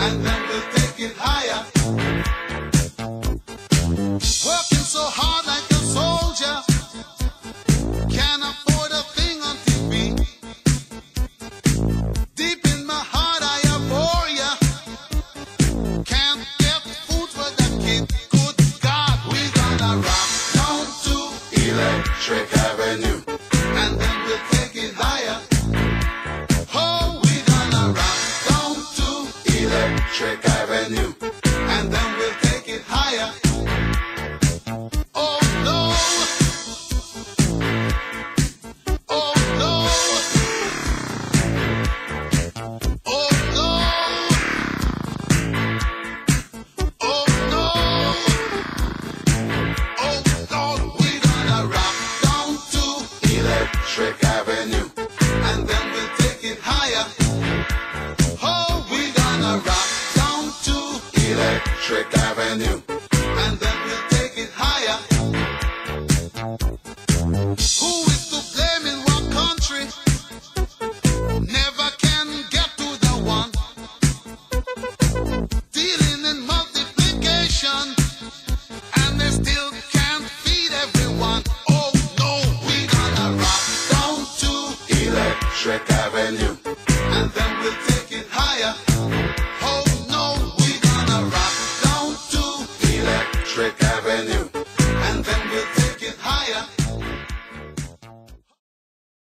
and then we'll take it higher. Working so hard like a soldier, can't afford a thing on TV. Deep in my heart I abhor ya, can't get food for that kid. Good God, we gonna rock down to Electric Avenue, and then we'll take it higher. Oh, we gonna rock down to Electric Avenue, and then we'll take it higher. Oh no, oh no, oh no, oh no, oh Lord, we gonna rock down to Electric Avenue, and then we'll take it higher. Oh, we gonna rock down to Electric Avenue, and then we'll take it higher. Who is to blame in what country? Never can get to the one. Dealing in multiplication, and they still can't feed everyone. Oh no, we gonna rock down to Electric Avenue, and then we'll take it higher. Oh no, we gonna rock down to Electric Avenue.